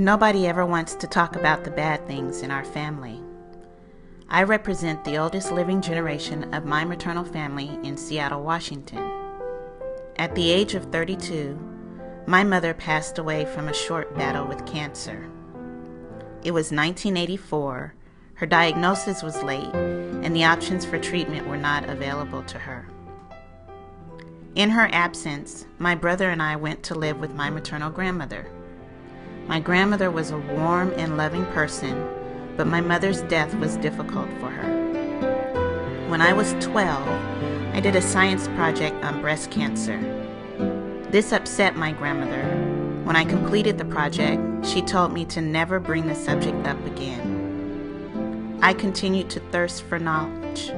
Nobody ever wants to talk about the bad things in our family. I represent the oldest living generation of my maternal family in Seattle, Washington. At the age of 32, my mother passed away from a short battle with cancer. It was 1984, her diagnosis was late, and the options for treatment were not available to her. In her absence, my brother and I went to live with my maternal grandmother. My grandmother was a warm and loving person, but my mother's death was difficult for her. When I was 12, I did a science project on breast cancer. This upset my grandmother. When I completed the project, she told me to never bring the subject up again. I continued to thirst for knowledge.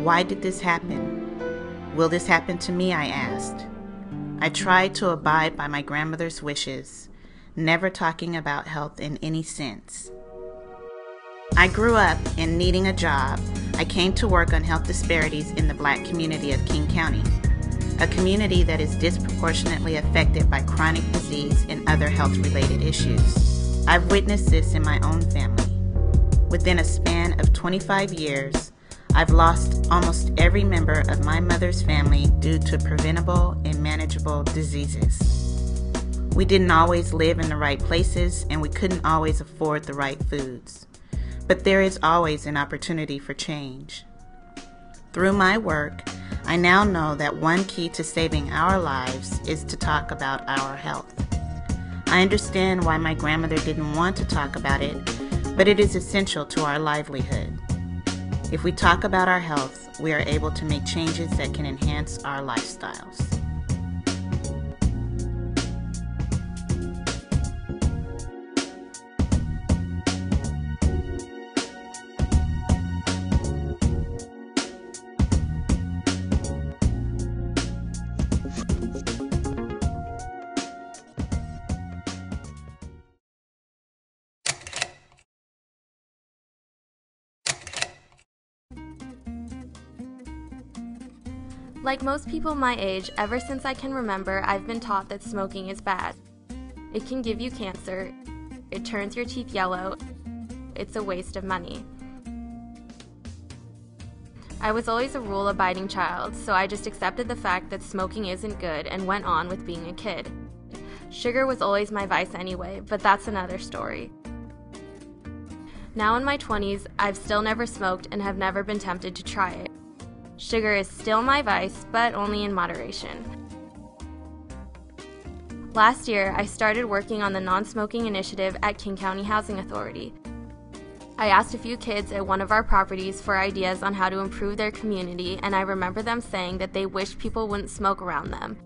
Why did this happen? Will this happen to me? I asked. I tried to abide by my grandmother's wishes, never talking about health in any sense. I grew up in needing a job. I came to work on health disparities in the Black community of King County, a community that is disproportionately affected by chronic disease and other health-related issues. I've witnessed this in my own family. Within a span of 25 years, I've lost almost every member of my mother's family due to preventable and manageable diseases. We didn't always live in the right places, and we couldn't always afford the right foods. But there is always an opportunity for change. Through my work, I now know that one key to saving our lives is to talk about our health. I understand why my grandmother didn't want to talk about it, but it is essential to our livelihood. If we talk about our health, we are able to make changes that can enhance our lifestyles. Like most people my age, ever since I can remember, I've been taught that smoking is bad. It can give you cancer, it turns your teeth yellow, it's a waste of money. I was always a rule-abiding child, so I just accepted the fact that smoking isn't good and went on with being a kid. Sugar was always my vice anyway, but that's another story. Now in my 20s, I've still never smoked and have never been tempted to try it. Sugar is still my vice, but only in moderation. Last year, I started working on the non-smoking initiative at King County Housing Authority. I asked a few kids at one of our properties for ideas on how to improve their community, and I remember them saying that they wished people wouldn't smoke around them.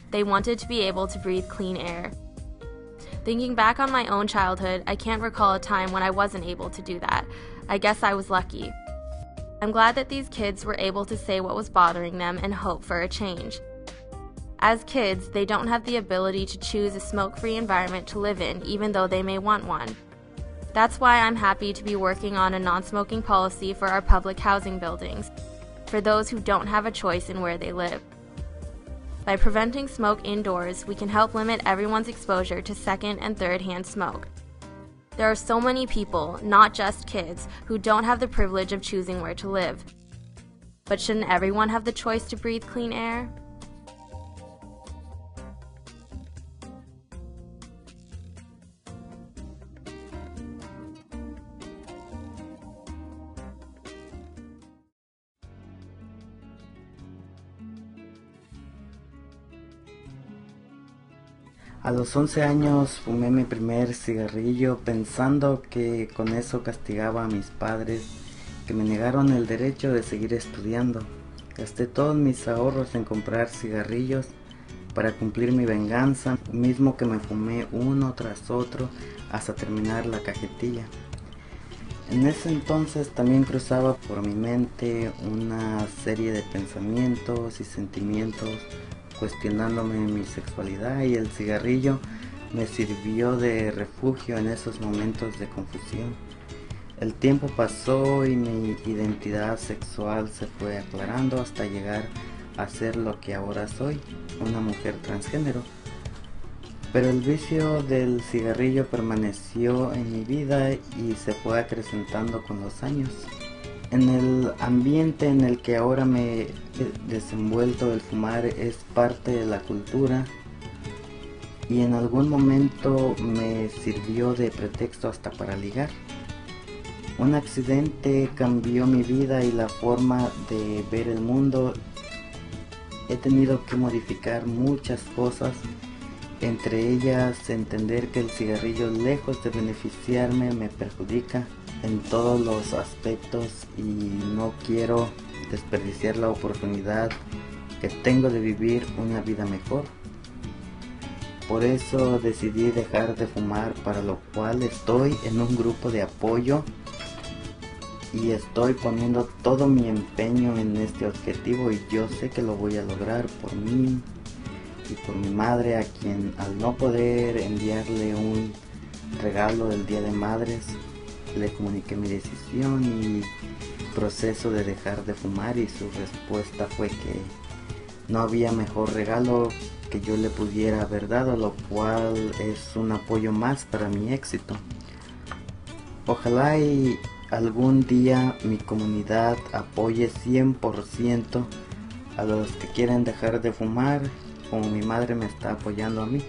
They wanted to be able to breathe clean air. Thinking back on my own childhood, I can't recall a time when I wasn't able to do that. I guess I was lucky. I'm glad that these kids were able to say what was bothering them and hope for a change. As kids, they don't have the ability to choose a smoke-free environment to live in, even though they may want one. That's why I'm happy to be working on a non-smoking policy for our public housing buildings, for those who don't have a choice in where they live. By preventing smoke indoors, we can help limit everyone's exposure to second- and third-hand smoke. There are so many people, not just kids, who don't have the privilege of choosing where to live. But shouldn't everyone have the choice to breathe clean air? A los 11 años fumé mi primer cigarrillo pensando que con eso castigaba a mis padres que me negaron el derecho de seguir estudiando. Gasté todos mis ahorros en comprar cigarrillos para cumplir mi venganza, mismo que me fumé uno tras otro hasta terminar la cajetilla. En ese entonces también cruzaba por mi mente una serie de pensamientos y sentimientos cuestionándome mi sexualidad, y el cigarrillo me sirvió de refugio en esos momentos de confusión. El tiempo pasó y mi identidad sexual se fue aclarando hasta llegar a ser lo que ahora soy, una mujer transgénero. Pero el vicio del cigarrillo permaneció en mi vida y se fue acrecentando con los años. En el ambiente en el que ahora me he desenvuelto, el fumar es parte de la cultura y en algún momento me sirvió de pretexto hasta para ligar. Un accidente cambió mi vida y la forma de ver el mundo. He tenido que modificar muchas cosas, entre ellas entender que el cigarrillo, lejos de beneficiarme, me perjudica en todos los aspectos y no quiero desperdiciar la oportunidad que tengo de vivir una vida mejor. Por eso decidí dejar de fumar, para lo cual estoy en un grupo de apoyo y estoy poniendo todo mi empeño en este objetivo y yo sé que lo voy a lograr por mí y por mi madre, a quien, al no poder enviarle un regalo del Día de Madres, le comuniqué mi decisión y proceso de dejar de fumar, y su respuesta fue que no había mejor regalo que yo le pudiera haber dado, lo cual es un apoyo más para mi éxito. Ojalá y algún día mi comunidad apoye 100% a los que quieren dejar de fumar, como mi madre me está apoyando a mí.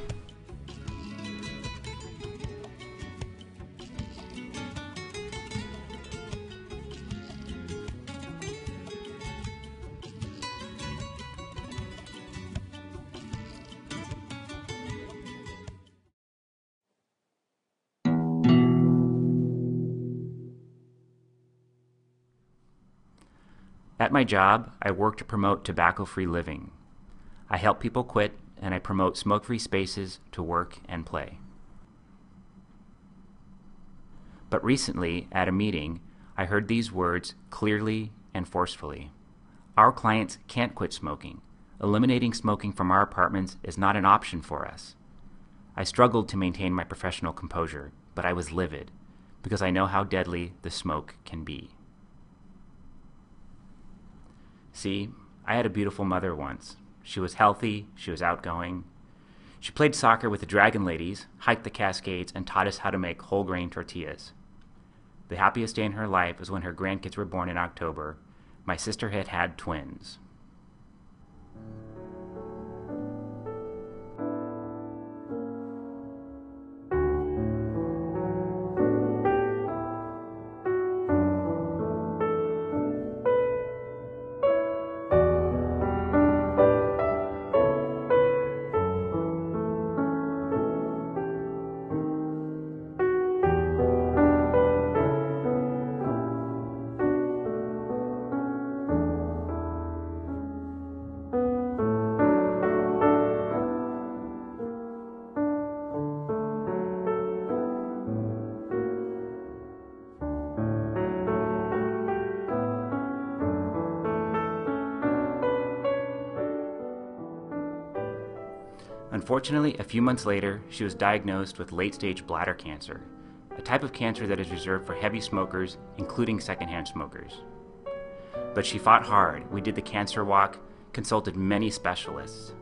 At my job, I work to promote tobacco-free living. I help people quit, and I promote smoke-free spaces to work and play. But recently, at a meeting, I heard these words clearly and forcefully. Our clients can't quit smoking. Eliminating smoking from our apartments is not an option for us. I struggled to maintain my professional composure, but I was livid, because I know how deadly the smoke can be. See, I had a beautiful mother once. She was healthy, she was outgoing. She played soccer with the Dragon Ladies, hiked the Cascades, and taught us how to make whole grain tortillas. The happiest day in her life was when her grandkids were born in October. My sister had had twins. Unfortunately, a few months later, she was diagnosed with late-stage bladder cancer, a type of cancer that is reserved for heavy smokers, including secondhand smokers. But she fought hard. We did the cancer walk, consulted many specialists.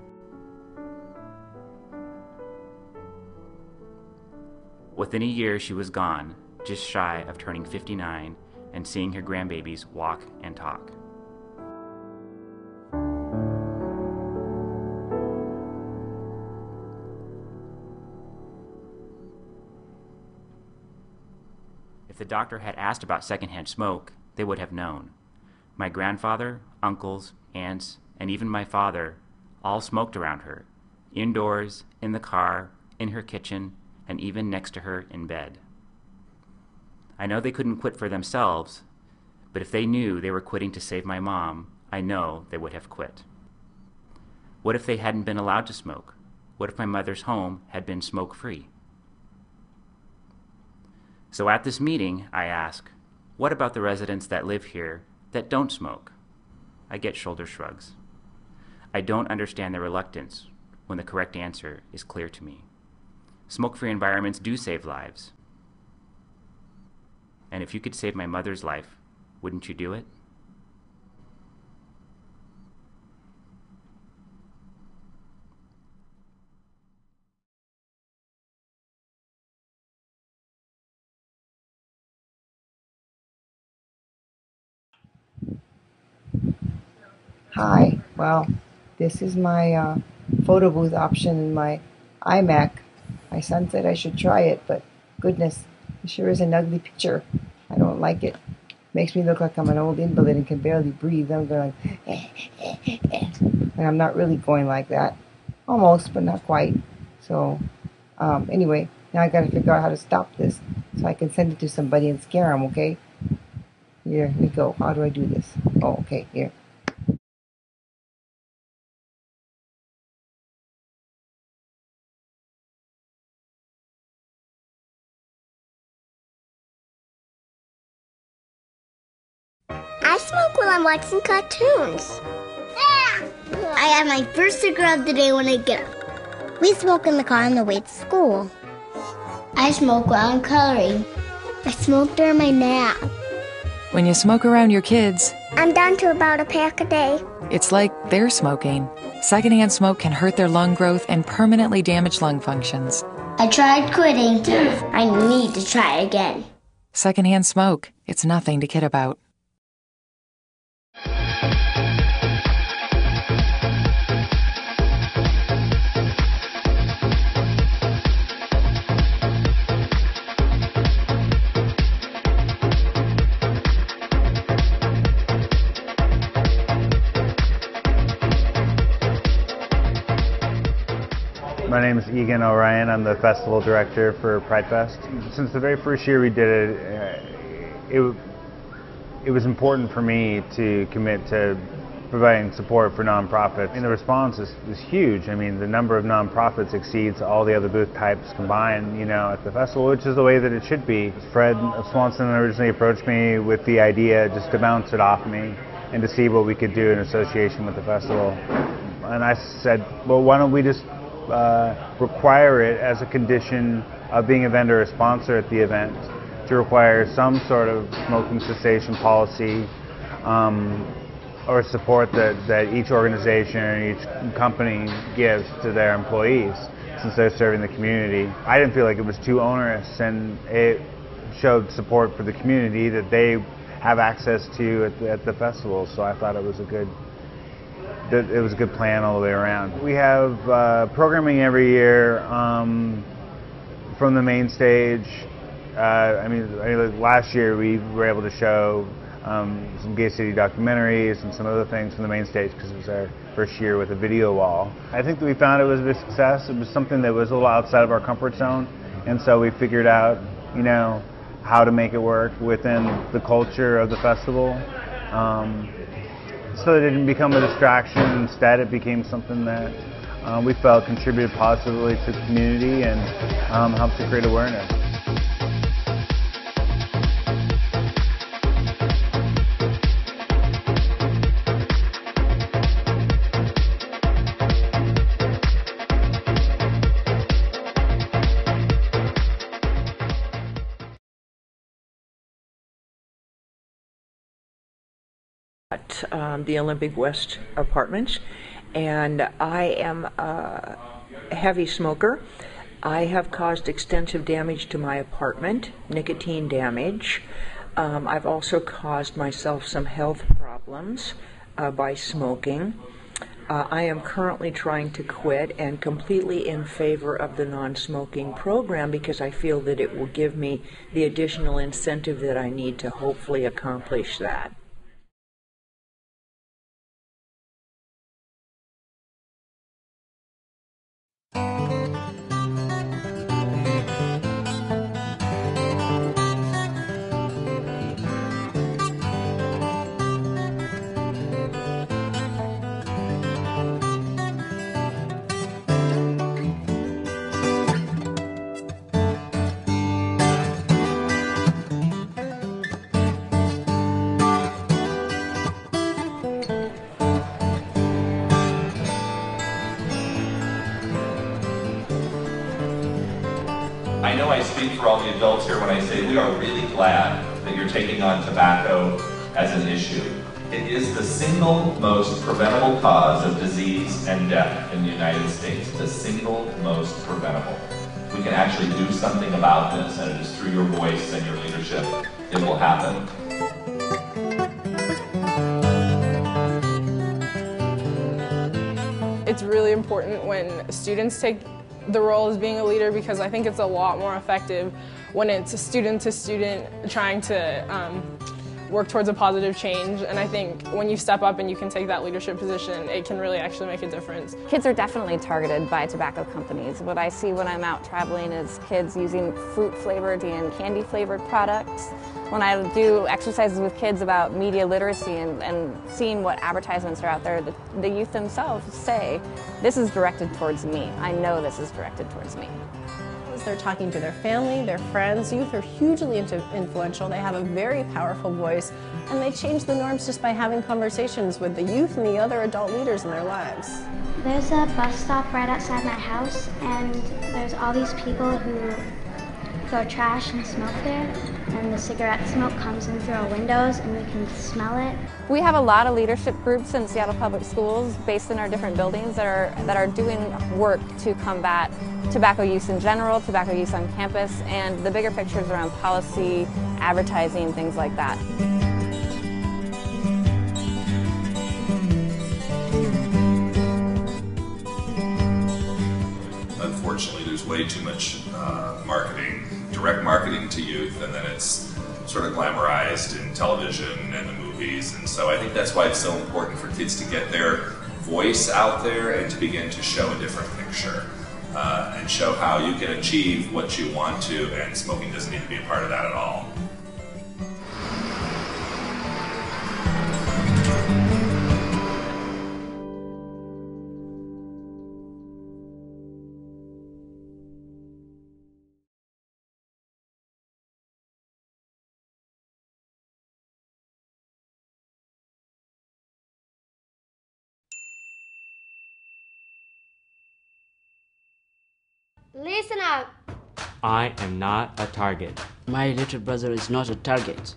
Within a year, she was gone, just shy of turning 59 and seeing her grandbabies walk and talk. If the doctor had asked about secondhand smoke, they would have known. My grandfather, uncles, aunts, and even my father all smoked around her, indoors, in the car, in her kitchen, and even next to her in bed. I know they couldn't quit for themselves, but if they knew they were quitting to save my mom, I know they would have quit. What if they hadn't been allowed to smoke? What if my mother's home had been smoke-free? So at this meeting, I ask, what about the residents that live here that don't smoke? I get shoulder shrugs. I don't understand their reluctance when the correct answer is clear to me. Smoke-free environments do save lives. And if you could save my mother's life, wouldn't you do it? Hi, well, this is my photo booth option in my iMac. My son said I should try it, but goodness, it sure is an ugly picture. I don't like it. Makes me look like I'm an old invalid and can barely breathe. I'm going, and I'm not really going like that. Almost, but not quite. So, anyway, now I gotta figure out how to stop this so I can send it to somebody and scare them, okay? Here we go. How do I do this? Oh, okay, here. I smoke while I'm watching cartoons. I have my first cigarette of the day when I get up. We smoke in the car on the way to school. I smoke while I'm coloring. I smoke during my nap. When you smoke around your kids, I'm down to about a pack a day. it's like they're smoking. Secondhand smoke can hurt their lung growth and permanently damage lung functions. I tried quitting. I need to try again. Secondhand smoke, it's nothing to kid about. My name is Egan O'Ryan. I'm the festival director for Pride Fest. Since the very first year we did it, it was important for me to commit to providing support for nonprofits. And the response is huge. I mean, the number of nonprofits exceeds all the other booth types combined, at the festival, which is the way that it should be. Fred Swanson originally approached me with the idea just to bounce it off me and to see what we could do in association with the festival. And I said, well, why don't we just require it as a condition of being a vendor or sponsor at the event, to require some sort of smoking cessation policy or support that each organization or each company gives to their employees since they're serving the community. I didn't feel like it was too onerous, and it showed support for the community that they have access to at the festival, so I thought it was a good plan all the way around. We have programming every year from the main stage. Last year we were able to show some Gay City documentaries and some other things from the main stage because it was our first year with a video wall. I think that we found it was a big success. It was something that was a little outside of our comfort zone, and so we figured out, how to make it work within the culture of the festival. So that it didn't become a distraction. Instead, it became something that we felt contributed positively to the community and helped to create awareness. At the Olympic West Apartments, and I am a heavy smoker. I have caused extensive damage to my apartment, nicotine damage. I've also caused myself some health problems by smoking. I am currently trying to quit and completely in favor of the non-smoking program because I feel that it will give me the additional incentive that I need to hopefully accomplish that. I know I speak for all the adults here when I say we are really glad that you're taking on tobacco as an issue. It is the single most preventable cause of disease and death in the United States. The single most preventable. We can actually do something about this, and it is through your voice and your leadership it will happen. it's really important when students take the role as being a leader, because I think it's a lot more effective when it's a student to student trying to work towards a positive change. And I think when you step up and you can take that leadership position, it can really actually make a difference. Kids are definitely targeted by tobacco companies. What I see when I'm out traveling is kids using fruit-flavored and candy-flavored products. When I do exercises with kids about media literacy and seeing what advertisements are out there, the youth themselves say, this is directed towards me. I know this is directed towards me. They're talking to their family, their friends. Youth are hugely influential. They have a very powerful voice, and they change the norms just by having conversations with the youth and the other adult leaders in their lives. There's a bus stop right outside my house, and there's all these people who throw trash and smoke there, and the cigarette smoke comes in through our windows and we can smell it. We have a lot of leadership groups in Seattle Public Schools based in our different buildings that are doing work to combat tobacco use in general, tobacco use on campus, and the bigger pictures around policy, advertising, things like that. Unfortunately, there's way too much marketing, direct marketing to youth, and then it's sort of glamorized in television and the movies. And so I think that's why it's so important for kids to get their voice out there and to begin to show a different picture and show how you can achieve what you want to, and smoking doesn't need to be a part of that at all. Listen up! I am not a target. My little brother is not a target.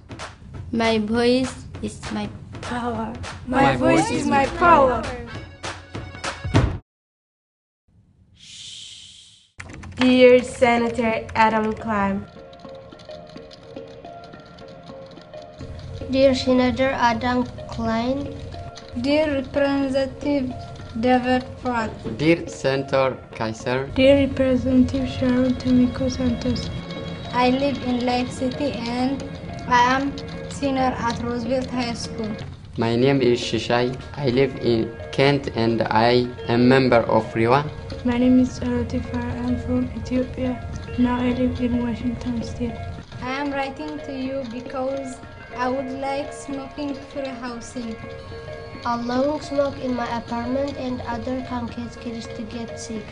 My voice is my power. My voice is my power. Dear Senator Adam Klein. Dear Senator Adam Klein. Dear Representative David Pratt. Dear Senator Kaiser. Dear Representative Sharon Tomiko Santos. I live in Lake City and I am senior at Roosevelt High School. My name is Shishai. I live in Kent and I am member of RIWA. My name is Arotifar. I am from Ethiopia. Now I live in Washington State. I am writing to you because I would like smoking-free housing. Allowing smoke in my apartment and other can get kids to get sick.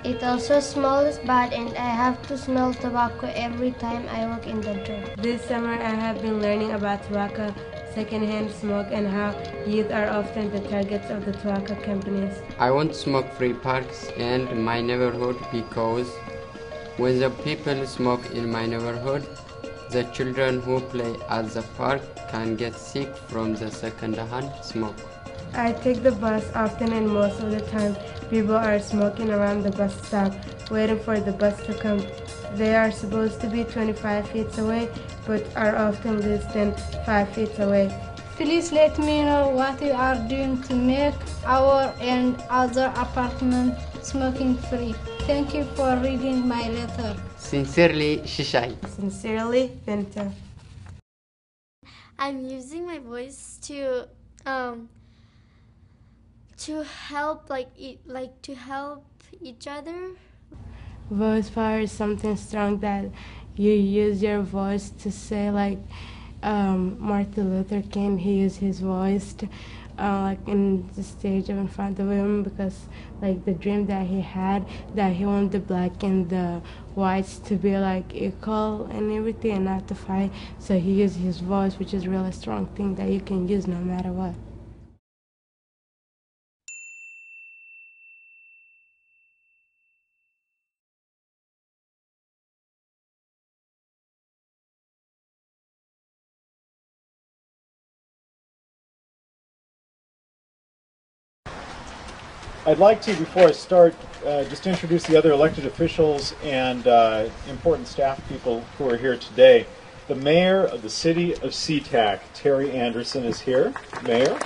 It also smells bad and I have to smell tobacco every time I walk in the door. This summer I have been learning about tobacco, secondhand smoke, and how youth are often the targets of the tobacco companies. I want smoke-free parks in my neighborhood because when the people smoke in my neighborhood, the children who play at the park can get sick from the second-hand smoke. I take the bus often and most of the time people are smoking around the bus stop waiting for the bus to come. They are supposed to be 25 feet away but are often less than 5 feet away. Please let me know what you are doing to make our and other apartments smoking free. Thank you for reading my letter. Sincerely, Shishai. Sincerely, Benta. I'm using my voice to help to help each other. Voice power is something strong that you use your voice to say, like Martin Luther King, he used his voice to, in the stage in front of him because the dream that he had, that he wanted the black and the whites to be equal and everything and not to fight. So he used his voice, which is a really strong thing that you can use no matter what. I'd like to, before I start, just introduce the other elected officials and important staff people who are here today. The mayor of the city of SeaTac, Terry Anderson, is here. Mayor.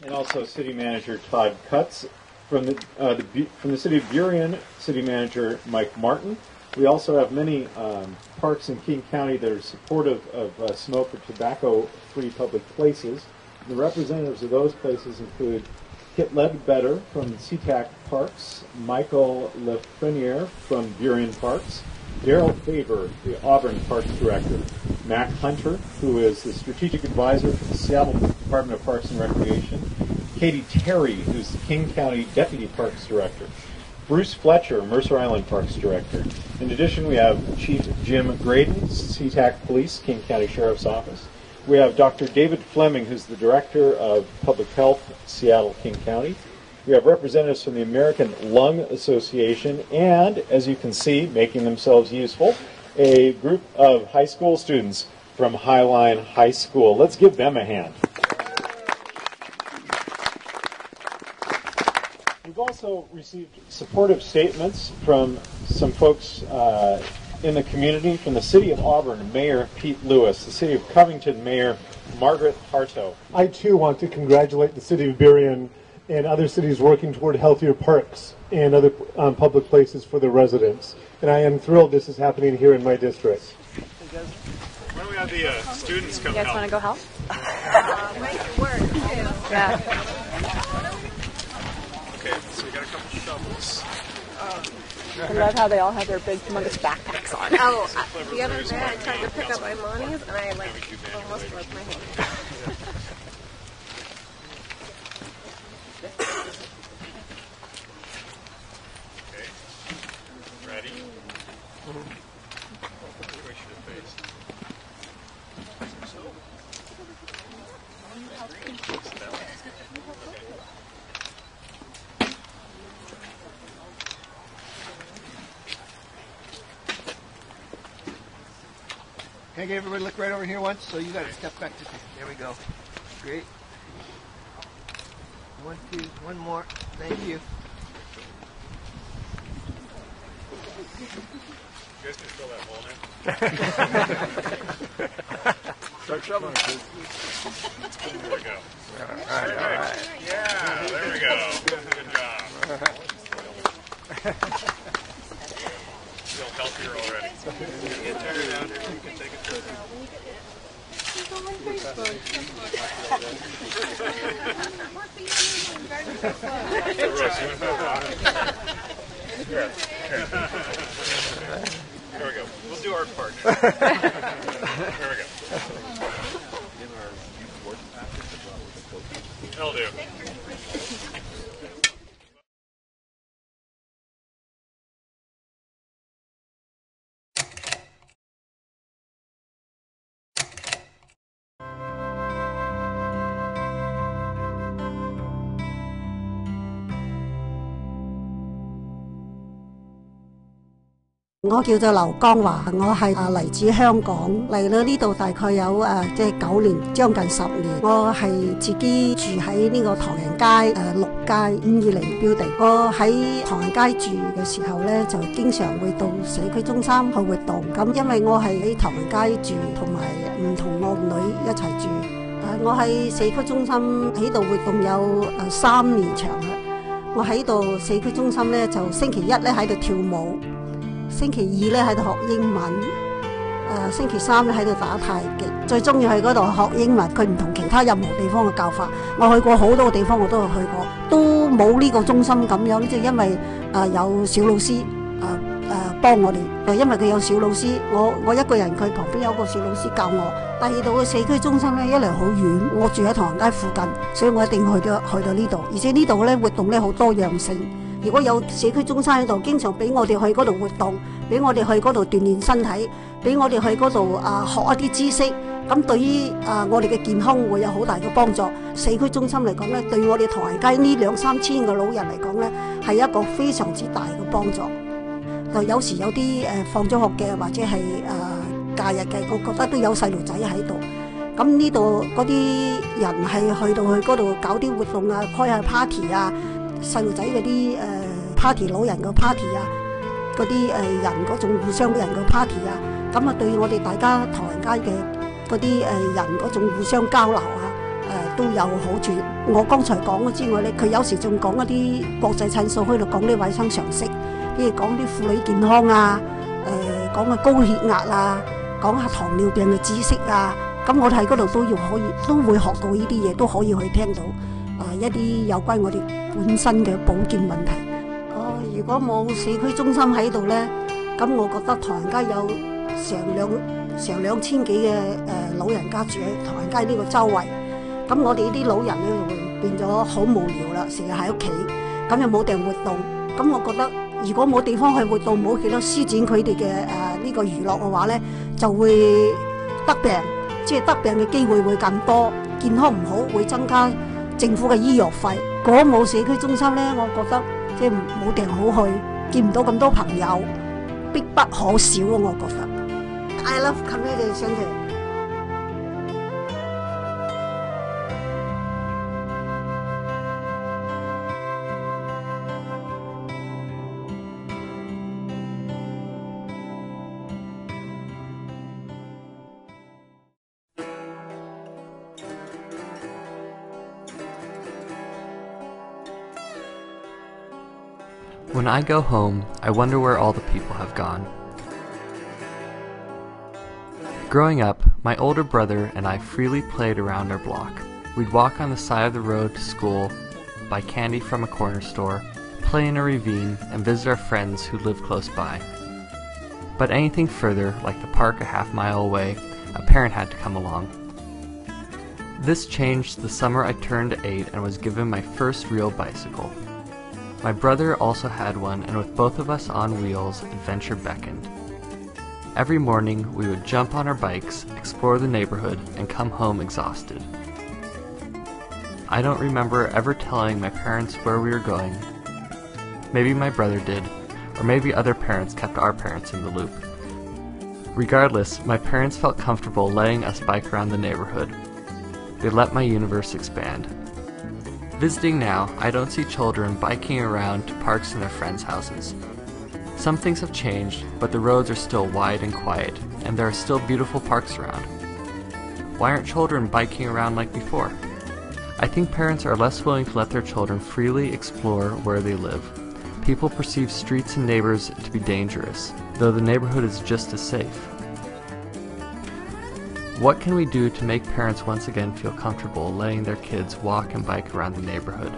and also City Manager Todd Cutts. From the City of Burien, City Manager Mike Martin. We also have many parks in King County that are supportive of smoke or tobacco-free public places. The representatives of those places include Kit Ledbetter from SeaTac Parks, Michael Lefreniere from Burien Parks, Daryl Faber, the Auburn Parks Director, Mac Hunter, who is the Strategic Advisor for the Seattle Department of Parks and Recreation, Katie Terry, who's the King County Deputy Parks Director, Bruce Fletcher, Mercer Island Parks Director. In addition, we have Chief Jim Graydon, SeaTac Police, King County Sheriff's Office. We have Dr. David Fleming, who's the Director of Public Health, Seattle, King County. We have representatives from the American Lung Association, and, as you can see, making themselves useful, a group of high school students from Highline High School. Let's give them a hand. We've also received supportive statements from some folks in the community, from the City of Auburn, Mayor Pete Lewis, the City of Covington, Mayor Margaret Harto. I too want to congratulate the City of Burien and other cities working toward healthier parks and other public places for their residents. And I am thrilled this is happening here in my district. Why don't we have the students come You guys help? want to go help? Make it work, too. Yeah. Okay, so we got a couple shovels. I love how they all have their big, humongous backpacks on. Oh, the other day I tried to pick up Imani's and I almost broke my hand. Okay, ready? Push your face. Can I get everybody to look right over here once? So you got to step back to there we go. Great. One, two, one more. Thank you. You guys can fill that hole now. Start shoveling. There we go. All right. Yeah, there we go. Good job. Feel healthier already. Get tired down here. You can take a trip. There we go. We'll do our part now. There we go. That'll do.我叫做劉江華，我係嚟自香港，嚟到呢度大概有9年，將近10年。我係自己住喺呢個唐人街6街520 building。我喺唐人街住嘅時候呢，就經常會到社區中心去活動。咁因為我係喺唐人街住，同埋唔同樂女一齊住。我喺社區中心喺度活動有3年長啦。我喺度社區中心呢，就星期一呢喺度跳舞。星期2咧喺度學英文，星期3咧喺度打太極，最中意喺嗰度學英文。佢唔同其他任何地方嘅教法，我去過好多個地方，我都有去過，都冇呢個中心咁樣，即係因為有小老師幫我哋，因為佢有小老師，我一個人，佢旁邊有個小老師教我。第二度嘅社區中心咧，一嚟好遠，我住喺唐人街附近，所以我一定去到呢度，而且呢度咧活動咧好多樣性。如果有社區中心喺度，經常俾我哋去嗰度活動，俾我哋去嗰度鍛鍊身體，俾我哋去嗰度學一啲知識，咁對於我哋嘅健康會有好大嘅幫助。社區中心嚟講咧，對我哋唐人街呢2-3千個老人嚟講咧，係一個非常之大嘅幫助。就有時有啲放咗學嘅，或者係假日嘅，我覺得都有細路仔喺度。咁呢度嗰啲人係去到去嗰度搞啲活動啊，開下 party 啊。細路仔嗰啲party， 老人嘅 party 啊，嗰啲人嗰種互相嘅人嘅 party 啊，咁啊對我哋大家唐人街嘅嗰啲人嗰種互相交流啊，都有好處。我剛才講嘅之外咧，佢有時仲講一啲國際診所喺度講啲衞生常識，譬如講啲婦女健康啊，講下高血壓啊，講下糖尿病嘅知識啊。咁我哋喺嗰度都會學到呢啲嘢，都可以去聽到一啲有關我哋本身嘅保健問題。如果冇社區中心喺度咧，咁我覺得唐人街有成2000幾嘅老人家住喺唐人街呢個周圍，咁我哋呢啲老人咧就會變咗好無聊啦，成日喺屋企，咁又冇定活動。咁我覺得如果冇地方去活動，冇幾多施展佢哋嘅呢個娛樂嘅話咧，就會得病，即係得病嘅機會會更多，健康唔好會增加政府嘅醫藥費。如果冇社區中心咧，我覺得即係冇定好去，見唔到咁多朋友，必不可少啊！我覺得。I love community center. When I go home, I wonder where all the people have gone. Growing up, my older brother and I freely played around our block. We'd walk on the side of the road to school, buy candy from a corner store, play in a ravine, and visit our friends who lived close by. But anything further, like the park a half-mile away, a parent had to come along. This changed the summer I turned 8 and was given my first real bicycle. My brother also had one, and with both of us on wheels, adventure beckoned. Every morning, we would jump on our bikes, explore the neighborhood, and come home exhausted. I don't remember ever telling my parents where we were going. Maybe my brother did, or maybe other parents kept our parents in the loop. Regardless, my parents felt comfortable letting us bike around the neighborhood. They let my universe expand. Visiting now, I don't see children biking around to parks in their friends' houses. Some things have changed, but the roads are still wide and quiet, and there are still beautiful parks around. Why aren't children biking around like before? I think parents are less willing to let their children freely explore where they live. People perceive streets and neighbors to be dangerous, though the neighborhood is just as safe. What can we do to make parents once again feel comfortable letting their kids walk and bike around the neighborhood?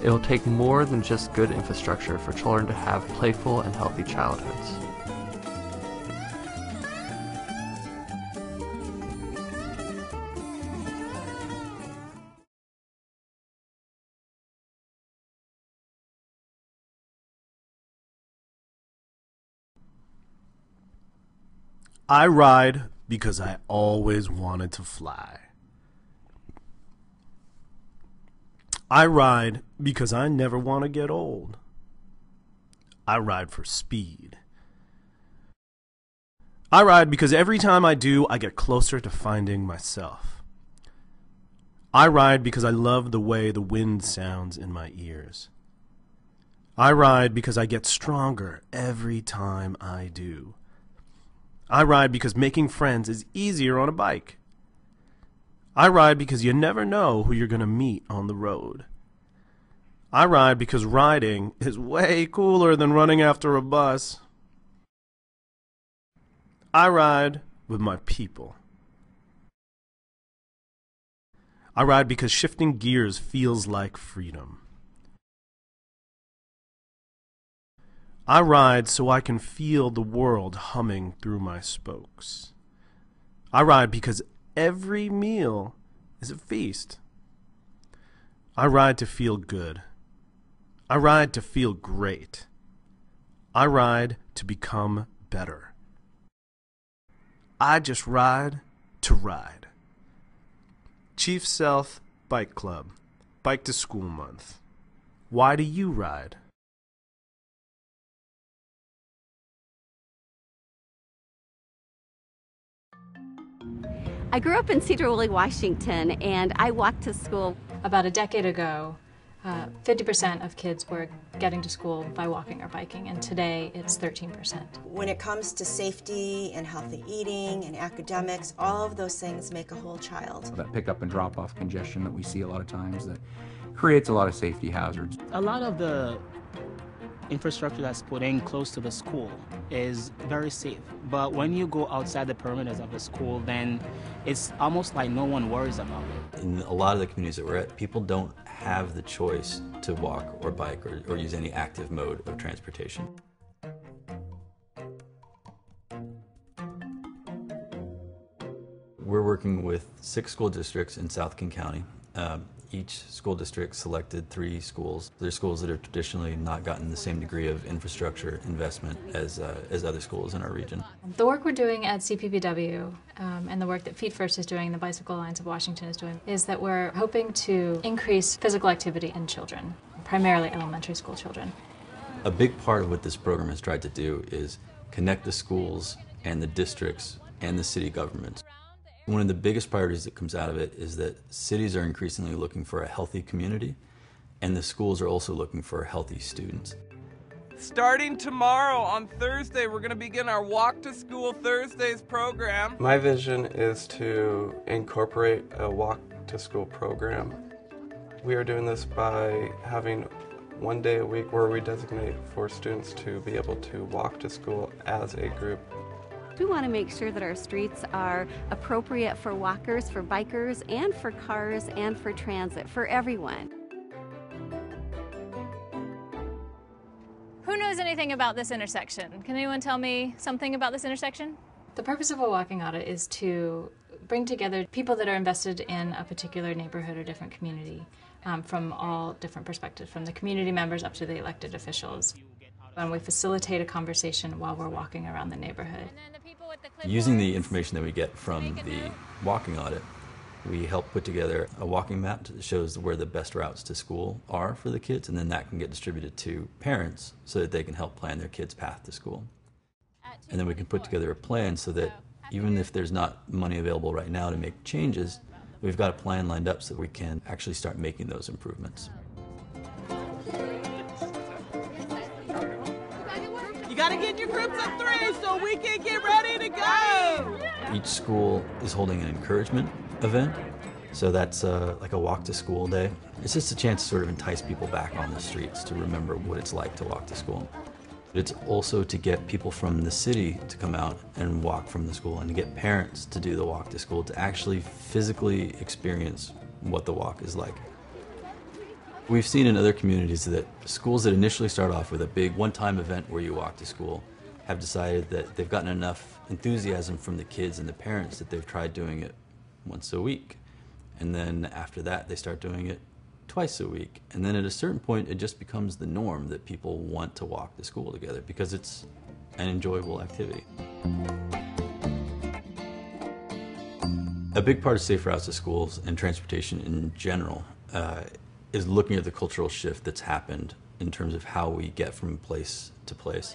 It will take more than just good infrastructure for children to have playful and healthy childhoods. I ride because I always wanted to fly. I ride because I never want to get old. I ride for speed. I ride because every time I do, I get closer to finding myself. I ride because I love the way the wind sounds in my ears. I ride because I get stronger every time I do. I ride because making friends is easier on a bike. I ride because you never know who you're going to meet on the road. I ride because riding is way cooler than running after a bus. I ride with my people. I ride because shifting gears feels like freedom. I ride so I can feel the world humming through my spokes. I ride because every meal is a feast. I ride to feel good. I ride to feel great. I ride to become better. I just ride to ride. Chief Sealth Bike Club, Bike to School Month. Why do you ride? I grew up in Cedar Woolley, Washington, and I walked to school. About a decade ago, 50% of kids were getting to school by walking or biking, and today it's 13%. When it comes to safety and healthy eating and academics, all of those things make a whole child. That pick-up and drop-off congestion that we see a lot of times that creates a lot of safety hazards. A lot of the infrastructure that's put in close to the school is very safe, but when you go outside the perimeters of the school, then it's almost like no one worries about it. In a lot of the communities that we're at, people don't have the choice to walk or bike or use any active mode of transportation. We're working with 6 school districts in South King County. Each school district selected 3 schools. They're schools that have traditionally not gotten the same degree of infrastructure investment as other schools in our region. The work we're doing at CPPW and the work that Feet First is doing, the Bicycle Alliance of Washington is doing, is that we're hoping to increase physical activity in children, primarily elementary school children. A big part of what this program has tried to do is connect the schools and the districts and the city governments. One of the biggest priorities that comes out of it is that cities are increasingly looking for a healthy community, and the schools are also looking for healthy students. Starting tomorrow on Thursday, we're going to begin our Walk to School Thursdays program. My vision is to incorporate a Walk to School program. We are doing this by having one day a week where we designate for students to be able to walk to school as a group. We want to make sure that our streets are appropriate for walkers, for bikers, and for cars, and for transit, for everyone. Who knows anything about this intersection? Can anyone tell me something about this intersection? The purpose of a walking audit is to bring together people that are invested in a particular neighborhood or different community from all different perspectives, from the community members up to the elected officials. And we facilitate a conversation while we're walking around the neighborhood. Using the information that we get from the walking audit, we help put together a walking map that shows where the best routes to school are for the kids, and then that can get distributed to parents so that they can help plan their kids' path to school. And then we can put together a plan so that even if there's not money available right now to make changes, we've got a plan lined up so that we can actually start making those improvements. You gotta get your groups of 3 so we can get ready to go! Each school is holding an encouragement event, so that's like a walk to school day. It's just a chance to sort of entice people back on the streets to remember what it's like to walk to school. It's also to get people from the city to come out and walk from the school, and to get parents to do the walk to school, to actually physically experience what the walk is like. We've seen in other communities that schools that initially start off with a big one-time event where you walk to school have decided that they've gotten enough enthusiasm from the kids and the parents that they've tried doing it once a week. And then after that, they start doing it twice a week. And then at a certain point, it just becomes the norm that people want to walk to school together because it's an enjoyable activity. A big part of safe routes to schools and transportation in general is looking at the cultural shift that's happened in terms of how we get from place to place.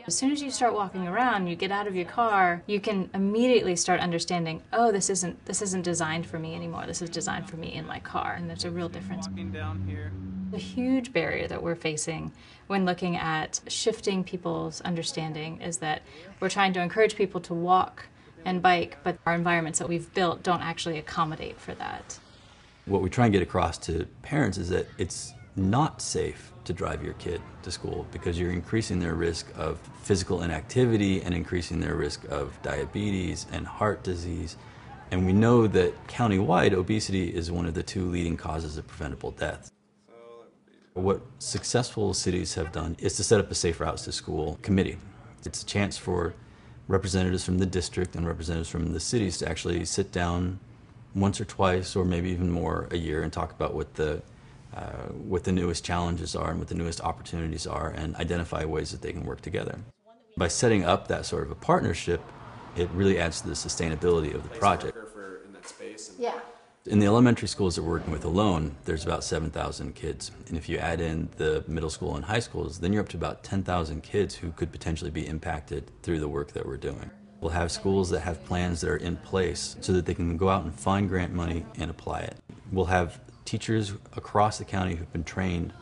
As soon as you start walking around, you get out of your car, you can immediately start understanding, oh, this isn't designed for me anymore. This is designed for me in my car, and there's a real difference. Down here. A huge barrier that we're facing when looking at shifting people's understanding is that we're trying to encourage people to walk and bike, but our environments that we've built don't actually accommodate for that. What we try and get across to parents is that it's not safe to drive your kid to school because you're increasing their risk of physical inactivity and increasing their risk of diabetes and heart disease. And we know that countywide, obesity is one of the 2 leading causes of preventable death. What successful cities have done is to set up a Safe Routes to School committee. It's a chance for representatives from the district and representatives from the cities to actually sit down once or twice or maybe even more a year and talk about what the newest challenges are and what the newest opportunities are and identify ways that they can work together. By setting up that sort of a partnership, it really adds to the sustainability of the project. Yeah. In the elementary schools that we're working with alone, there's about 7,000 kids. And if you add in the middle school and high schools, then you're up to about 10,000 kids who could potentially be impacted through the work that we're doing. We'll have schools that have plans that are in place so that they can go out and find grant money and apply it. We'll have teachers across the county who've been trained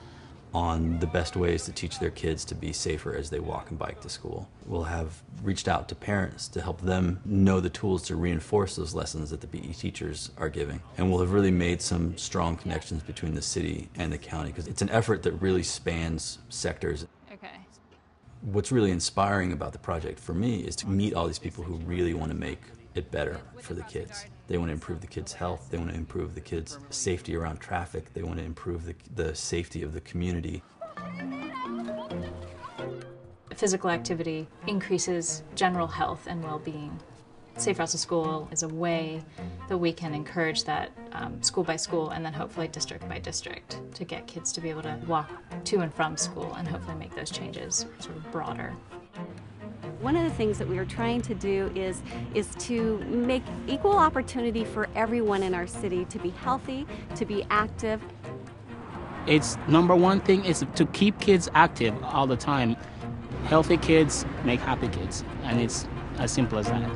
on the best ways to teach their kids to be safer as they walk and bike to school. We'll have reached out to parents to help them know the tools to reinforce those lessons that the PE teachers are giving. And we'll have really made some strong connections between the city and the county, because it's an effort that really spans sectors. Okay. What's really inspiring about the project for me is to meet all these people who really want to make it better for the kids. They want to improve the kids' health, they want to improve the kids' safety around traffic, they want to improve the safety of the community. Physical activity increases general health and well-being. Safe Routes to School is a way that we can encourage that school by school and then hopefully district by district to get kids to be able to walk to and from school and hopefully make those changes sort of broader. One of the things that we are trying to do is to make equal opportunity for everyone in our city to be healthy, to be active. It's number one thing is to keep kids active all the time. Healthy kids make happy kids, and it's as simple as that.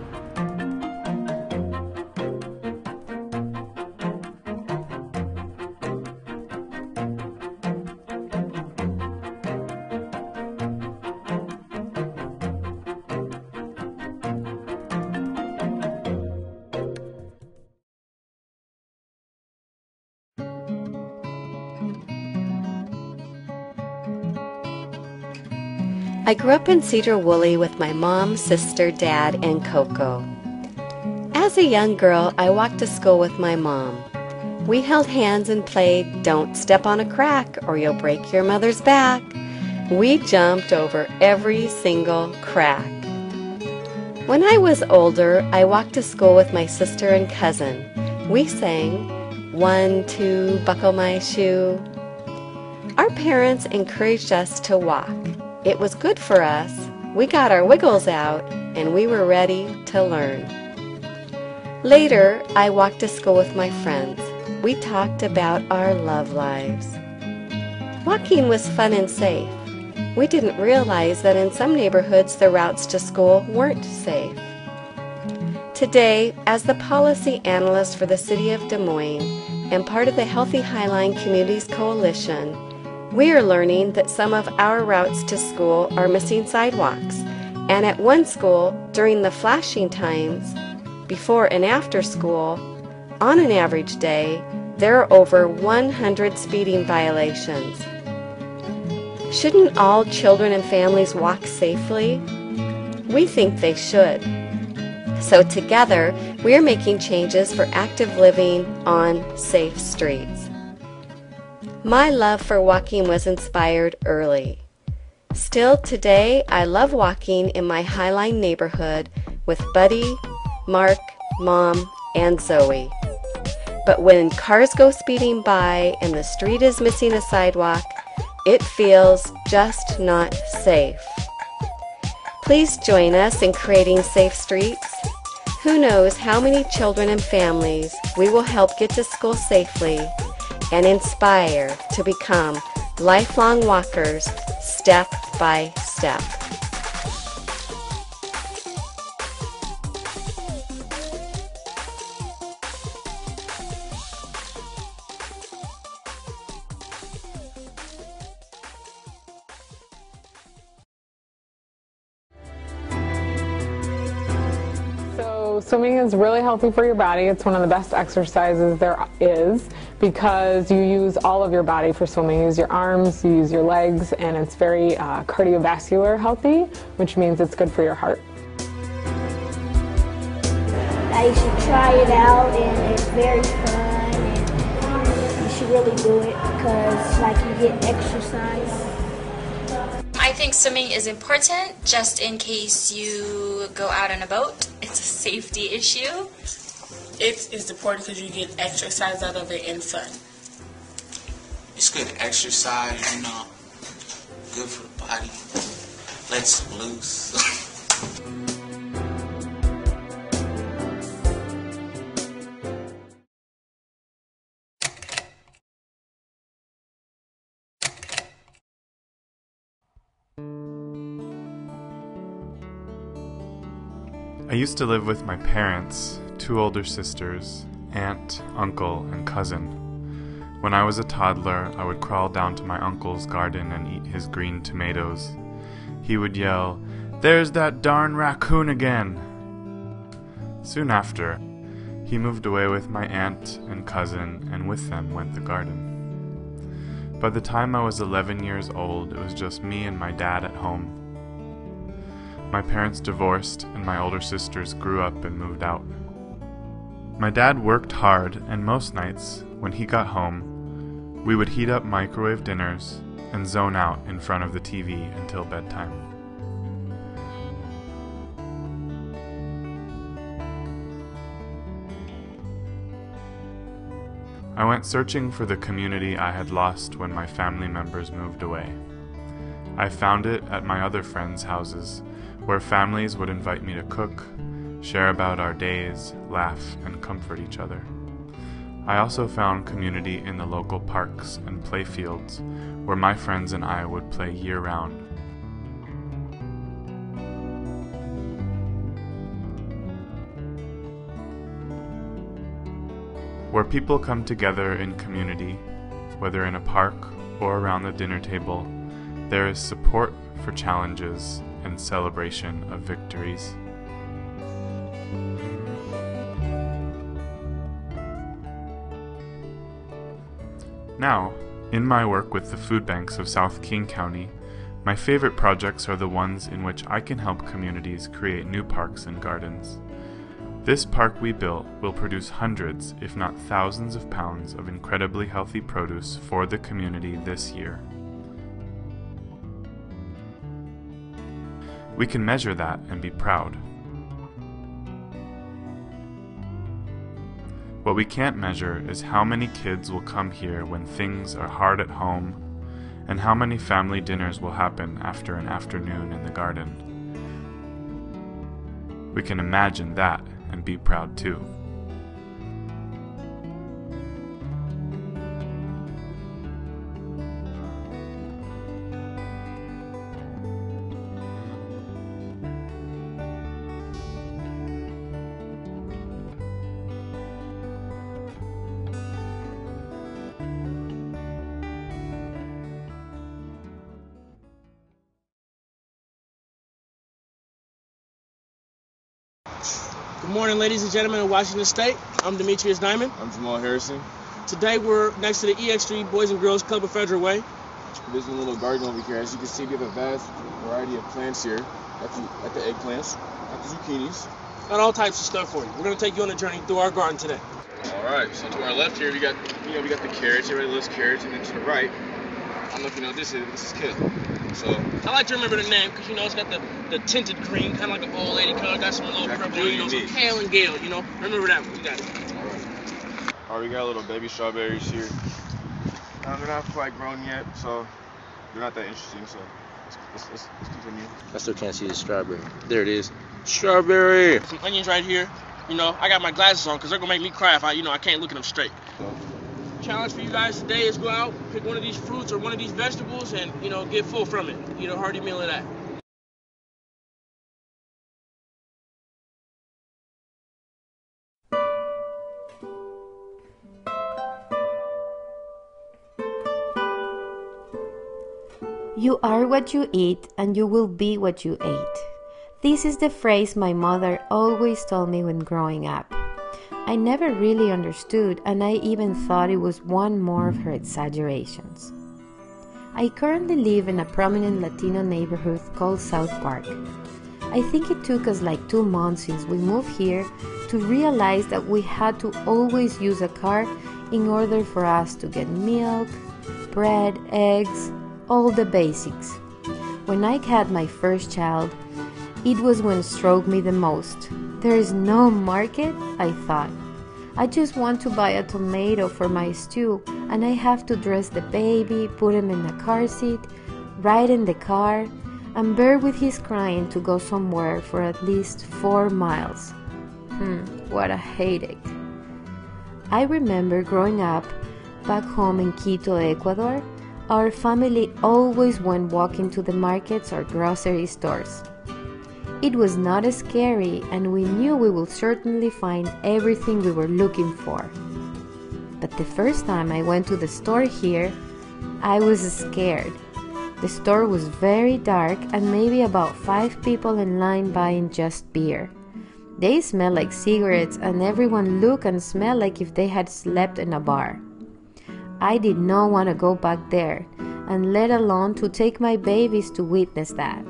I grew up in Cedar Woolley with my mom, sister, dad, and Coco. As a young girl, I walked to school with my mom. We held hands and played "Don't Step on a Crack or You'll Break Your Mother's Back." We jumped over every single crack. When I was older, I walked to school with my sister and cousin. We sang, "1, 2, buckle my shoe." Our parents encouraged us to walk. It was good for us. We got our wiggles out, and we were ready to learn. Later, I walked to school with my friends. We talked about our love lives. Walking was fun and safe. We didn't realize that in some neighborhoods the routes to school weren't safe. Today, as the policy analyst for the City of Des Moines and part of the Healthy Highline Communities Coalition, we are learning that some of our routes to school are missing sidewalks, and at one school, during the flashing times, before and after school, on an average day, there are over 100 speeding violations. Shouldn't all children and families walk safely? We think they should. So together, we are making changes for active living on safe streets. My love for walking was inspired early. Still today, I love walking in my Highline neighborhood with Buddy, Mark, Mom, and Zoe. But when cars go speeding by and the street is missing a sidewalk, it feels just not safe. Please join us in creating safe streets. Who knows how many children and families we will help get to school safely and inspire to become lifelong walkers step by step. So swimming is really healthy for your body. It's one of the best exercises there is because you use all of your body for swimming. You use your arms, you use your legs, and it's very cardiovascular healthy, which means it's good for your heart. You should try it out, and it's very fun, and you should really do it because you get exercise. I think swimming is important just in case you go out on a boat. It's a safety issue. It's important because you get exercise out of it and fun. It's good exercise, good for the body. Lets loose. I used to live with my parents, 2 older sisters, aunt, uncle, and cousin. When I was a toddler, I would crawl down to my uncle's garden and eat his green tomatoes. He would yell, "There's that darn raccoon again!" Soon after, he moved away with my aunt and cousin, and with them went the garden. By the time I was 11 years old, it was just me and my dad at home. My parents divorced, and my older sisters grew up and moved out. My dad worked hard, and most nights, when he got home, we would heat up microwave dinners and zone out in front of the TV until bedtime. I went searching for the community I had lost when my family members moved away. I found it at my other friends' houses, where families would invite me to cook, share about our days, laugh, and comfort each other. I also found community in the local parks and playfields, where my friends and I would play year-round. Where people come together in community, whether in a park or around the dinner table, there is support for challenges and celebration of victories. Now, in my work with the food banks of South King County, my favorite projects are the ones in which I can help communities create new parks and gardens. This park we built will produce hundreds, if not thousands of pounds of incredibly healthy produce for the community this year. We can measure that and be proud. What we can't measure is how many kids will come here when things are hard at home, and how many family dinners will happen after an afternoon in the garden. We can imagine that and be proud too. Good morning, ladies and gentlemen of Washington State. I'm Demetrius Diamond. I'm Jamal Harrison. Today we're next to the EX3 Boys and Girls Club of Federal Way. There's a little garden over here. As you can see, we have a vast variety of plants here. Got the eggplants, got the zucchinis. Got all types of stuff for you. We're going to take you on a journey through our garden today. All right, so to our left here, we got the carrots. Everybody loves carrots. And then to the right, I don't know if you know what this is kale. So I like to remember the name because, you know, it's got the tinted green, kind of like an old lady color. Got some little purple, you know, some kale and gale, you know. Remember that one. We got it. All right, we got a little baby strawberries here. They're not quite grown yet, so they're not that interesting. So let's continue. I still can't see the strawberry. There it is. Strawberry. Some onions right here. You know, I got my glasses on because they're going to make me cry if I can't look at them straight. Challenge for you guys today is go out, pick one of these fruits or one of these vegetables and, you know, get full from it. Eat a hearty meal of that. You are what you eat, and you will be what you ate. This is the phrase my mother always told me when growing up. I never really understood, and I even thought it was one more of her exaggerations. I currently live in a prominent Latino neighborhood called South Park. I think it took us like 2 months since we moved here to realize that we had to always use a car in order for us to get milk, bread, eggs, all the basics. When I had my first child, it was when it struck me the most. There is no market, I thought. I just want to buy a tomato for my stew, and I have to dress the baby, put him in the car seat, ride in the car, and bear with his crying to go somewhere for at least 4 miles. What a headache. I remember growing up back home in Quito, Ecuador, our family always went walking to the markets or grocery stores. It was not as scary, and we knew we would certainly find everything we were looking for. but the first time I went to the store here, I was scared. The store was very dark and maybe about 5 people in line buying just beer. They smelled like cigarettes and everyone looked and smelled like if they had slept in a bar. I did not want to go back there, and let alone to take my babies to witness that.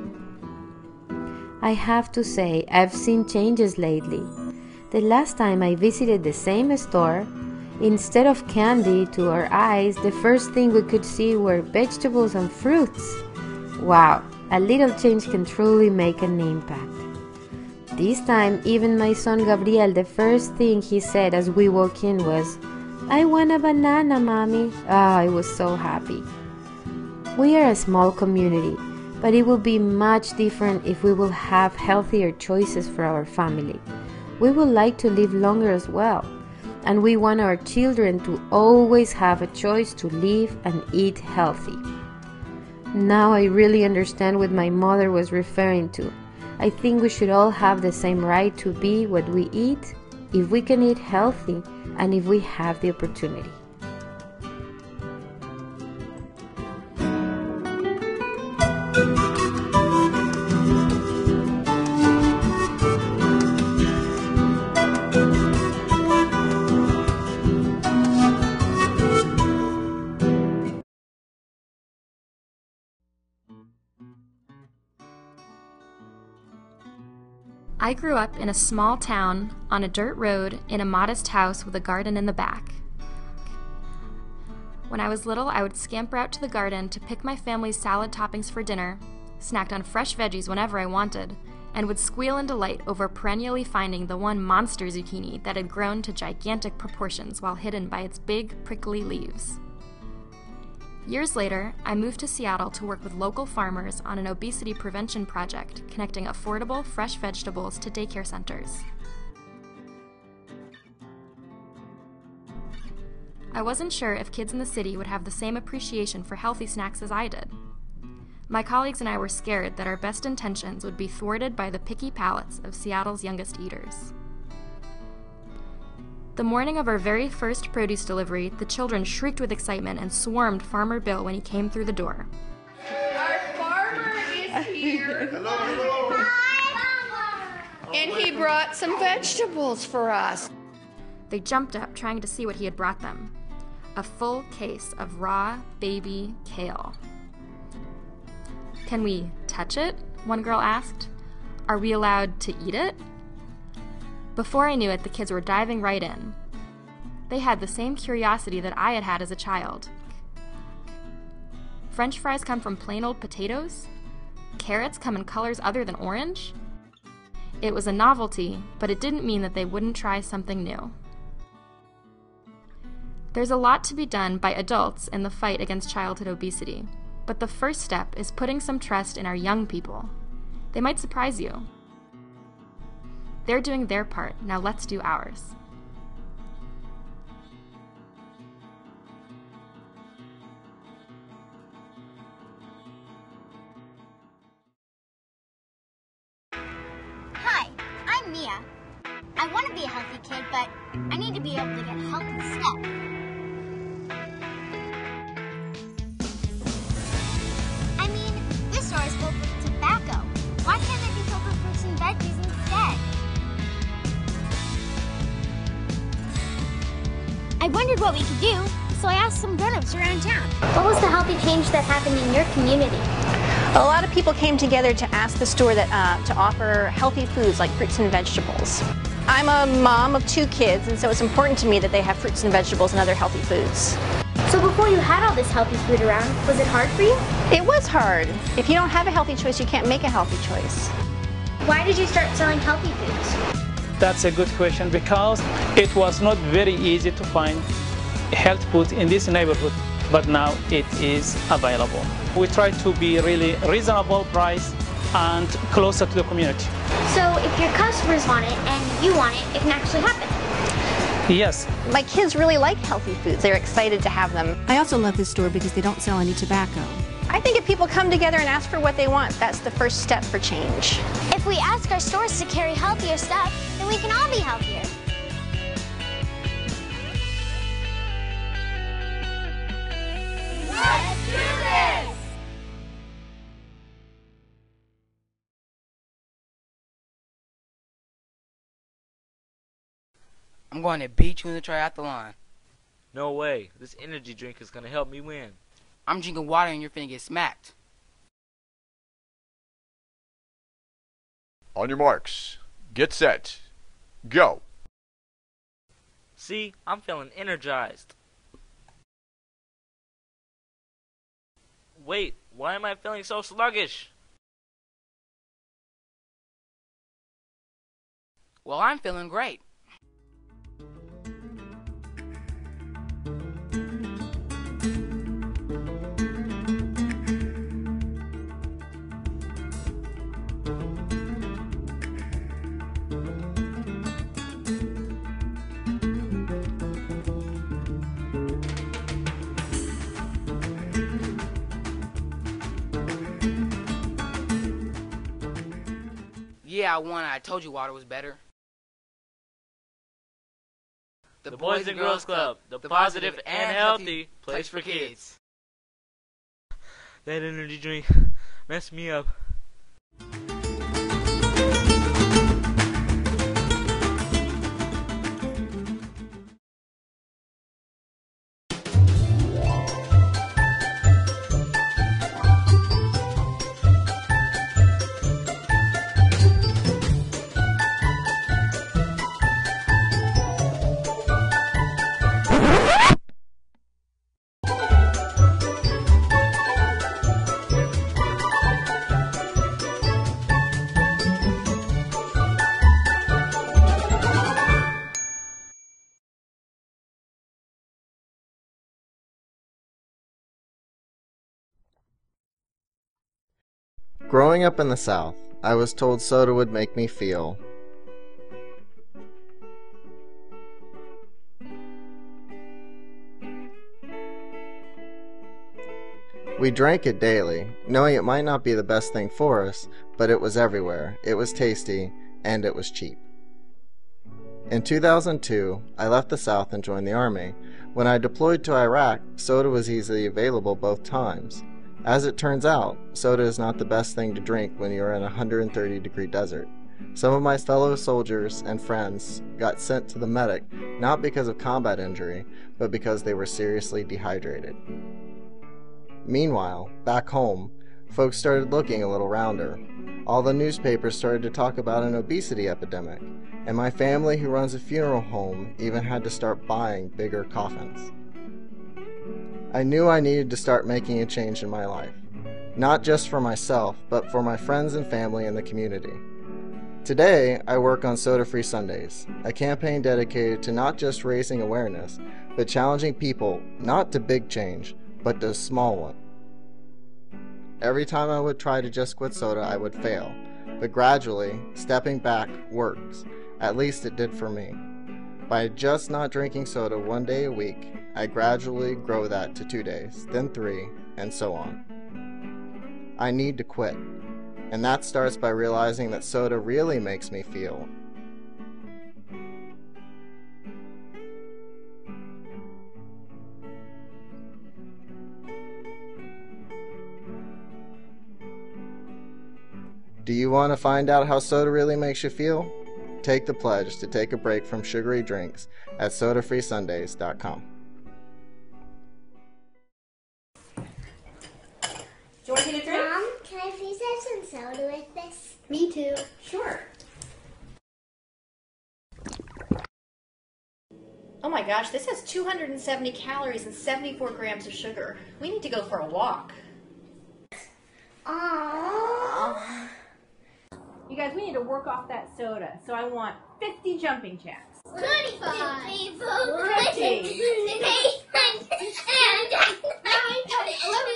I have to say, I've seen changes lately. The last time I visited the same store, instead of candy to our eyes, the first thing we could see were vegetables and fruits. Wow, a little change can truly make an impact. This time, even my son Gabriel, the first thing he said as we walked in was, "I want a banana, Mommy." I was so happy. We are a small community, but it will be much different if we will have healthier choices for our family. We would like to live longer as well, and we want our children to always have a choice to live and eat healthy. Now I really understand what my mother was referring to. I think we should all have the same right to be what we eat, if we can eat healthy, and if we have the opportunity. I grew up in a small town on a dirt road in a modest house with a garden in the back. When I was little, I would scamper out to the garden to pick my family's salad toppings for dinner, snacked on fresh veggies whenever I wanted, and would squeal in delight over perennially finding the one monster zucchini that had grown to gigantic proportions while hidden by its big, prickly leaves. Years later, I moved to Seattle to work with local farmers on an obesity prevention project connecting affordable, fresh vegetables to daycare centers. I wasn't sure if kids in the city would have the same appreciation for healthy snacks as I did. My colleagues and I were scared that our best intentions would be thwarted by the picky palates of Seattle's youngest eaters. The morning of our very first produce delivery, the children shrieked with excitement and swarmed Farmer Bill when he came through the door. Our farmer is here. Hello. And he brought some vegetables for us. They jumped up, trying to see what he had brought them. A full case of raw baby kale. "Can we touch it?" one girl asked. "Are we allowed to eat it?" Before I knew it, the kids were diving right in. They had the same curiosity that I had had as a child. French fries come from plain old potatoes? Carrots come in colors other than orange? It was a novelty, but it didn't mean that they wouldn't try something new. There's a lot to be done by adults in the fight against childhood obesity, but the first step is putting some trust in our young people. They might surprise you. They're doing their part, now let's do ours. Hi, I'm Mia. I want to be a healthy kid, but I need to be able to get healthy steps. I mean, this store is filled with tobacco. Why can't they be filled with fruits and veggies instead? I wondered what we could do, so I asked some grown-ups around town. What was the healthy change that happened in your community? A lot of people came together to ask the store to offer healthy foods like fruits and vegetables. I'm a mom of 2 kids, and so it's important to me that they have fruits and vegetables and other healthy foods. So before you had all this healthy food around, was it hard for you? It was hard. If you don't have a healthy choice, you can't make a healthy choice. Why did you start selling healthy foods? That's a good question, because it was not very easy to find health food in this neighborhood, but now it is available. We try to be really reasonable price and closer to the community. So if your customers want it and you want it, it can actually happen. Yes. My kids really like healthy foods. They're excited to have them. I also love this store because they don't sell any tobacco. I think if people come together and ask for what they want, that's the first step for change. If we ask our stores to carry healthier stuff, then we can all be healthier. I'm going to beat you in the triathlon. No way. This energy drink is gonna help me win. I'm drinking water and you're finna get smacked. On your marks. Get set. Go. See, I'm feeling energized. Wait, why am I feeling so sluggish? Well, I'm feeling great. Yeah, I won. I told you water was better. The Boys and Girls Club, the positive and healthy place for kids. That energy drink messed me up. Growing up in the South, I was told soda would make me feel we drank it daily, knowing it might not be the best thing for us, but it was everywhere, it was tasty, and it was cheap. In 2002, I left the South and joined the Army. When I deployed to Iraq, soda was easily available both times. As it turns out, soda is not the best thing to drink when you are in a 130-degree desert. Some of my fellow soldiers and friends got sent to the medic not because of combat injury, but because they were seriously dehydrated. Meanwhile, back home, folks started looking a little rounder. All the newspapers started to talk about an obesity epidemic, and my family who runs a funeral home even had to start buying bigger coffins. I knew I needed to start making a change in my life, not just for myself, but for my friends and family in the community. Today, I work on Soda-Free Sundays, a campaign dedicated to not just raising awareness, but challenging people not to big change, but to small one. Every time I would try to just quit soda, I would fail, but gradually, stepping back works. At least it did for me. By just not drinking soda one day a week, I gradually grow that to 2 days, then 3, and so on. I need to quit, and that starts by realizing that soda really makes me feel. Do you want to find out how soda really makes you feel? Take the pledge to take a break from sugary drinks at sodafreesundays.com. Do you want to get a drink? Mom, can I please have some soda with this? Me too. Sure. Oh my gosh, this has 270 calories and 74 grams of sugar. We need to go for a walk. Aww. You guys, we need to work off that soda. So I want 50 jumping jacks. 25. 30. 11.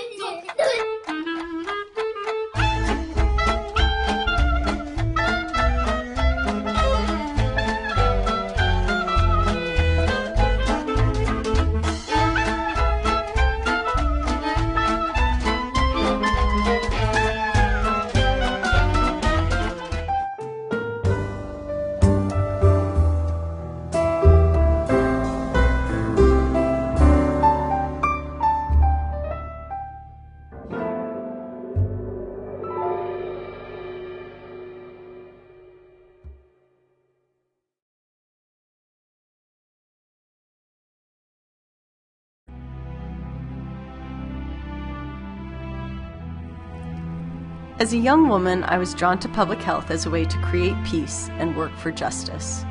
As a young woman, I was drawn to public health as a way to create peace and work for justice.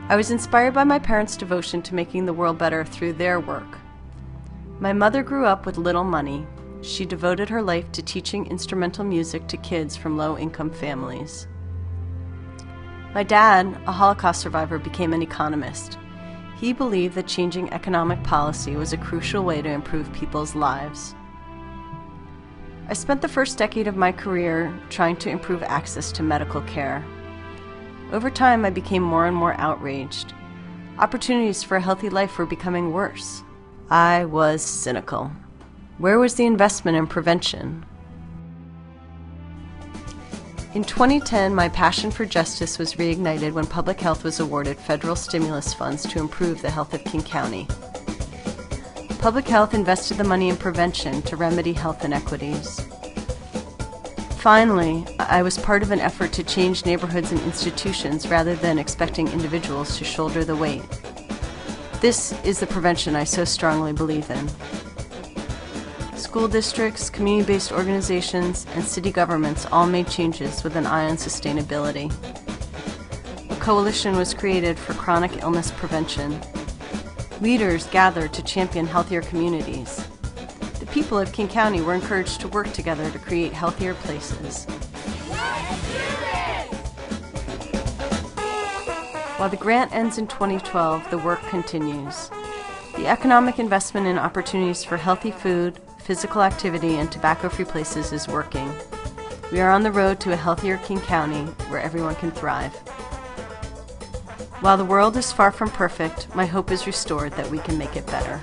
I was inspired by my parents' devotion to making the world better through their work. My mother grew up with little money. She devoted her life to teaching instrumental music to kids from low-income families. My dad, a Holocaust survivor, became an economist. He believed that changing economic policy was a crucial way to improve people's lives. I spent the first decade of my career trying to improve access to medical care. Over time, I became more and more outraged. Opportunities for a healthy life were becoming worse. I was cynical. Where was the investment in prevention? In 2010, my passion for justice was reignited when public health was awarded federal stimulus funds to improve the health of King County. Public health invested the money in prevention to remedy health inequities. Finally, I was part of an effort to change neighborhoods and institutions rather than expecting individuals to shoulder the weight. This is the prevention I so strongly believe in. School districts, community-based organizations, and city governments all made changes with an eye on sustainability. A coalition was created for chronic illness prevention. Leaders gathered to champion healthier communities. The people of King County were encouraged to work together to create healthier places. While the grant ends in 2012, the work continues. The economic investment in opportunities for healthy food, physical activity, and tobacco-free places is working. We are on the road to a healthier King County where everyone can thrive. While the world is far from perfect, my hope is restored that we can make it better.